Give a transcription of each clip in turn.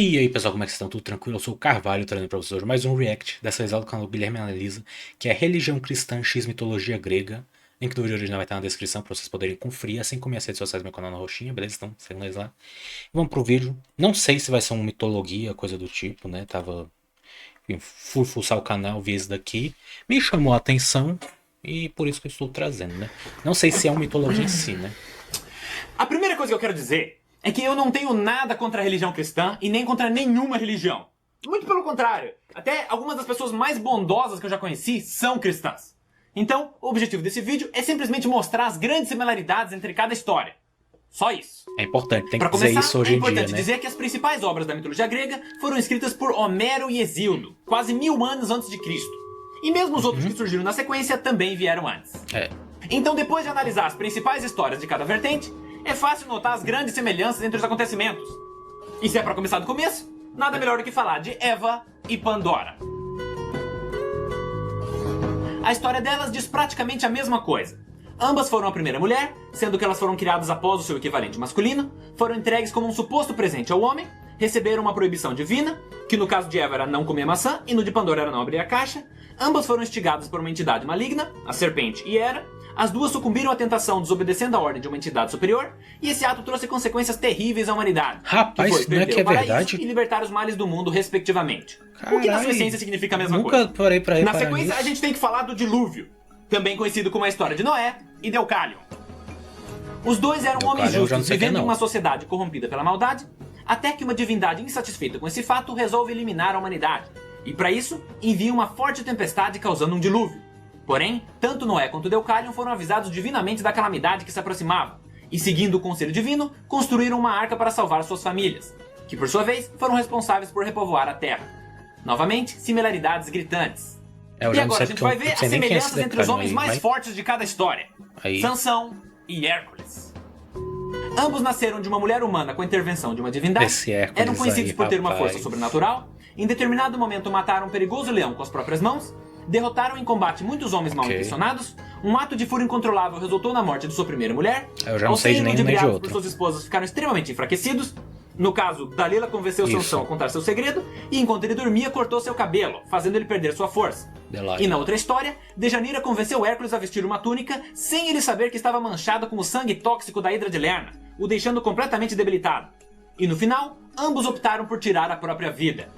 E aí pessoal, como é que vocês estão? Tudo tranquilo? Eu sou o Carvalho, trazendo pra vocês hoje mais um react, dessa vez lá do canal do Guilherme Analisa, que é Religião Cristã x Mitologia Grega. Link do vídeo original vai estar na descrição para vocês poderem conferir, assim como minhas redes sociais, meu canal na roxinha, beleza? Então, sigam eles lá. Vamos pro vídeo. Não sei se vai ser uma mitologia, coisa do tipo, né? Enfim, fui fuçar o canal, vi esse daqui, me chamou a atenção e por isso que eu estou trazendo, né? Não sei se é uma mitologia em si, né? A primeira coisa que eu quero dizer é que eu não tenho nada contra a religião cristã e nem contra nenhuma religião. Muito pelo contrário. Até algumas das pessoas mais bondosas que eu já conheci são cristãs. Então, o objetivo desse vídeo é simplesmente mostrar as grandes similaridades entre cada história. Só isso. É importante, tem que Para dizer começar, isso hoje é em dia, importante né? dizer que as principais obras da mitologia grega foram escritas por Homero e Hesíodo, quase 1000 anos antes de Cristo. E mesmo os outros que surgiram na sequência também vieram antes. É. Então, depois de analisar as principais histórias de cada vertente, é fácil notar as grandes semelhanças entre os acontecimentos. E se é para começar do começo, nada melhor do que falar de Eva e Pandora. A história delas diz praticamente a mesma coisa. Ambas foram a primeira mulher, sendo que elas foram criadas após o seu equivalente masculino, foram entregues como um suposto presente ao homem, receberam uma proibição divina, que no caso de Eva era não comer maçã e no de Pandora era não abrir a caixa. Ambas foram instigadas por uma entidade maligna, a serpente e Hera. As duas sucumbiram à tentação desobedecendo a ordem de uma entidade superior, e esse ato trouxe consequências terríveis à humanidade. Rapaz, que foi não é perder que é o paraíso verdade? e libertar os males do mundo, respectivamente. O que na sua Caralho, essência significa a mesma nunca coisa. parei pra Na reparar sequência, nisso. a gente tem que falar do dilúvio, também conhecido como a história de Noé e Deucalion. Os dois eram Deucalion homens eu já não justos, sei quem vivendo em não. uma sociedade corrompida pela maldade, até que uma divindade insatisfeita com esse fato resolve eliminar a humanidade. E para isso, envia uma forte tempestade causando um dilúvio. Porém, tanto Noé quanto Deucalion foram avisados divinamente da calamidade que se aproximava, e seguindo o conselho divino, construíram uma arca para salvar suas famílias, que por sua vez foram responsáveis por repovoar a terra. Novamente, similaridades gritantes. Eu E já não agora sei a gente porque eu vai ver não as sei nem quem é esse semelhanças entre os Deucalion homens aí, mais mas- fortes de cada história. Aí. Sansão e Hércules. Ambos nasceram de uma mulher humana com a intervenção de uma divindade, Esse Hércules eram conhecidos aí, por ter uma rapaz. força sobrenatural, em determinado momento mataram um perigoso leão com as próprias mãos, derrotaram em combate muitos homens mal Ok. intencionados, um ato de fúria incontrolável resultou na morte de sua primeira mulher, Eu já não ao sei de serem nenhum nem de ludibriados outro. por suas esposas ficaram extremamente enfraquecidos. No caso, Dalila convenceu Isso. Sansão a contar seu segredo, e enquanto ele dormia cortou seu cabelo, fazendo ele perder sua força. Delilah. E na outra história, Dejanira convenceu Hércules a vestir uma túnica sem ele saber que estava manchada com o sangue tóxico da Hidra de Lerna, o deixando completamente debilitado. E no final, ambos optaram por tirar a própria vida.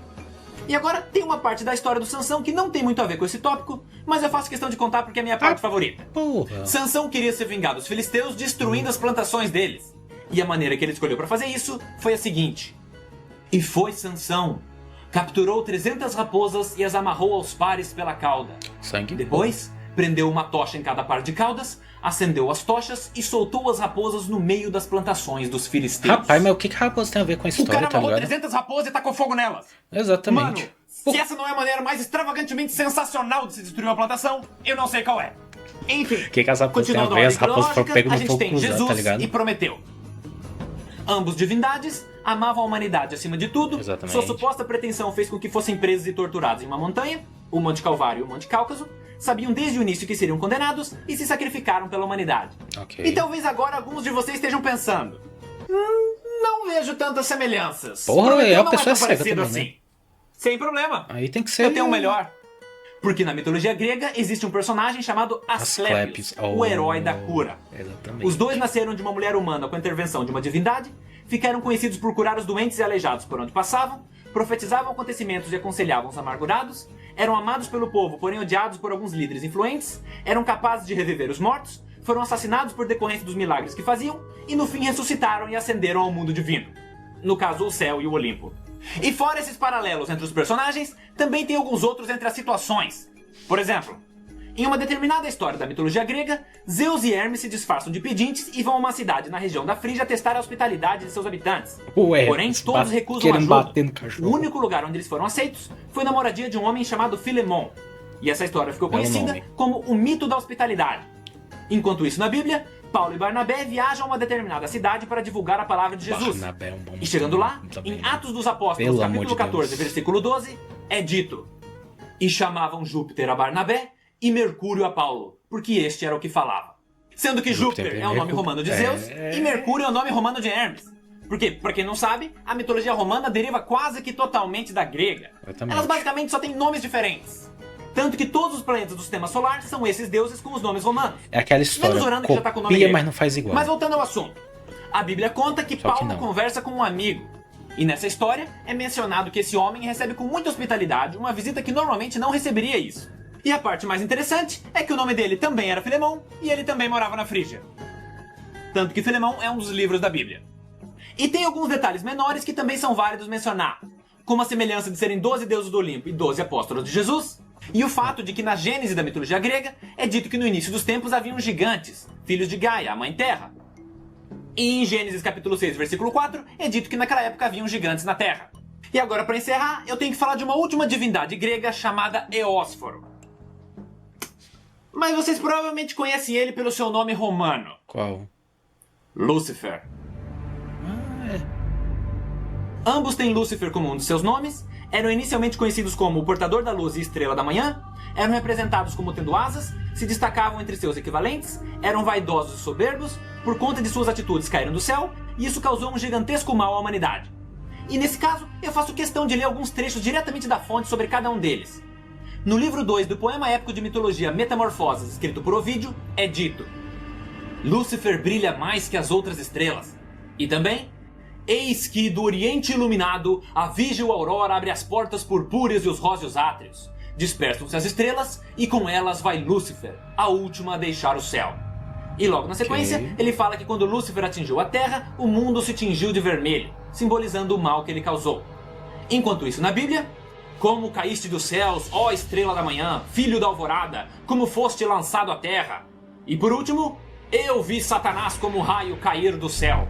E agora tem uma parte da história do Sansão que não tem muito a ver com esse tópico, mas eu faço questão de contar porque é a minha parte favorita. Porra. Sansão queria se vingar dos filisteus destruindo as plantações deles. E a maneira que ele escolheu para fazer isso foi a seguinte. E foi Sansão. Capturou 300 raposas e as amarrou aos pares pela cauda. Sangue. Depois, prendeu uma tocha em cada par de caudas, acendeu as tochas e soltou as raposas no meio das plantações dos filisteus. Rapaz, mas o que raposa tem a ver com a O história, cara tá amarrou ligado? 300 raposas e tacou fogo nelas. Exatamente. Mano, se essa não é a maneira mais extravagantemente sensacional de se destruir uma plantação, eu não sei qual é. Enfim, O que as raposas têm a continuando ver? a As ordem raposas foram cronológica, pegas a no gente fogo tem cruzado, Jesus tá ligado? e Prometeu. Ambos divindades amavam a humanidade acima de tudo. Exatamente. Sua suposta pretensão fez com que fossem presos e torturados em uma montanha, o Monte Calvário e o Monte Cáucaso. Sabiam desde o início que seriam condenados e se sacrificaram pela humanidade. Ok. E talvez agora alguns de vocês estejam pensando: não vejo tantas semelhanças. Porra, Prometeu a não pessoa é tão cega parecido também, né? Sem problema. Aí tem que ser... Eu tenho um melhor. Porque na mitologia grega existe um personagem chamado Asclepios, Asclepios. o herói da cura. Exatamente. Os dois nasceram de uma mulher humana com a intervenção de uma divindade, ficaram conhecidos por curar os doentes e aleijados por onde passavam, profetizavam acontecimentos e aconselhavam os amargurados, eram amados pelo povo, porém odiados por alguns líderes influentes, eram capazes de reviver os mortos, foram assassinados por decorrência dos milagres que faziam, e no fim ressuscitaram e ascenderam ao mundo divino. No caso, o céu e o Olimpo. E fora esses paralelos entre os personagens, também tem alguns outros entre as situações. Por exemplo, em uma determinada história da mitologia grega, Zeus e Hermes se disfarçam de pedintes e vão a uma cidade na região da Frígia testar a hospitalidade de seus habitantes. Ué, Porém, todos recusam querendo ajuda. bater no cachorro. O único lugar onde eles foram aceitos foi na moradia de um homem chamado Filemon. E essa história ficou Belo conhecida nome. como o mito da hospitalidade. Enquanto isso, na Bíblia, Paulo e Barnabé viajam a uma determinada cidade para divulgar a palavra de Jesus. Barnabé é um bom E chegando lá, também, em né? Atos dos Apóstolos, Pelo amor capítulo de 14, Deus. versículo 12, é dito: E chamavam Júpiter a Barnabé e Mercúrio a Paulo, porque este era o que falava. Sendo que Júpiter Júpiter e é o nome Mercúrio. romano de Zeus e Mercúrio é o nome romano de Hermes. Porque, pra quem não sabe, a mitologia romana deriva quase que totalmente da grega. Exatamente. Elas basicamente só têm nomes diferentes. Tanto que todos os planetas do sistema solar são esses deuses com os nomes romanos. É aquela história, Menos Urano, que já tá com o nome copia, grego. mas não faz igual. Mas voltando ao assunto. A Bíblia conta que Só que Paulo não. conversa com um amigo. E nessa história é mencionado que esse homem recebe com muita hospitalidade uma visita que normalmente não receberia isso. E a parte mais interessante é que o nome dele também era Filemão e ele também morava na Frígia. Tanto que Filemão é um dos livros da Bíblia. E tem alguns detalhes menores que também são válidos mencionar, como a semelhança de serem 12 deuses do Olimpo e 12 apóstolos de Jesus, e o fato de que na Gênese da mitologia grega é dito que no início dos tempos haviam gigantes, filhos de Gaia, a mãe terra. E em Gênesis capítulo 6, versículo 4, é dito que naquela época haviam gigantes na Terra. E agora, para encerrar, eu tenho que falar de uma última divindade grega chamada Eósforo. Mas vocês provavelmente conhecem ele pelo seu nome romano, Qual? Lúcifer. Ambos têm Lúcifer como um dos seus nomes, eram inicialmente conhecidos como o portador da luz e estrela da manhã, eram representados como tendo asas, se destacavam entre seus equivalentes, eram vaidosos e soberbos, por conta de suas atitudes caíram do céu, e isso causou um gigantesco mal à humanidade. E nesse caso, eu faço questão de ler alguns trechos diretamente da fonte sobre cada um deles. No livro 2 do poema épico de mitologia Metamorfoses, escrito por Ovídio, é dito: Lúcifer brilha mais que as outras estrelas. E também: eis que do oriente iluminado a vígil aurora abre as portas purpúreas e os róseos átrios. Dispersam-se as estrelas e com elas vai Lúcifer, a última a deixar o céu. E logo na sequência, Ok. ele fala que quando Lúcifer atingiu a Terra, o mundo se tingiu de vermelho, simbolizando o mal que ele causou. Enquanto isso, na Bíblia: como caíste dos céus, ó estrela da manhã, filho da alvorada, como foste lançado à terra. E por último: eu vi Satanás como raio cair do céu.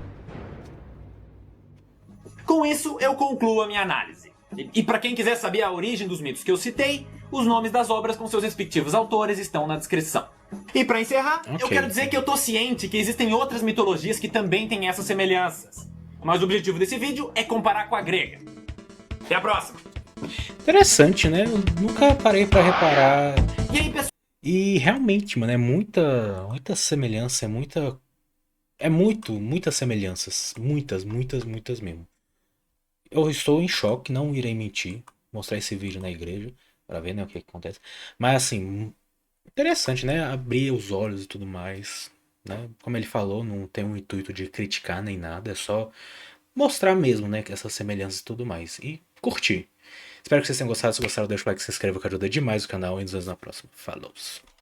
Com isso, eu concluo a minha análise. E para quem quiser saber a origem dos mitos que eu citei, os nomes das obras com seus respectivos autores estão na descrição. E para encerrar, eu Ok. quero dizer que eu tô ciente que existem outras mitologias que também têm essas semelhanças. Mas o objetivo desse vídeo é comparar com a grega. Até a próxima! Interessante, né? Eu nunca parei pra reparar. E aí, pessoal? E realmente, mano, é muita semelhança, muitas semelhanças. Muitas mesmo. Eu estou em choque, não irei mentir. Mostrar esse vídeo na igreja pra ver, né, o que acontece. Mas assim, interessante, né? Abrir os olhos e tudo mais, né? Como ele falou, não tem o intuito de criticar nem nada, é só mostrar mesmo, né, que essas semelhanças e tudo mais. E curtir. Espero que vocês tenham gostado. Se gostaram, deixa o like, se inscreva que ajuda demais o canal e nos vemos na próxima. Falou!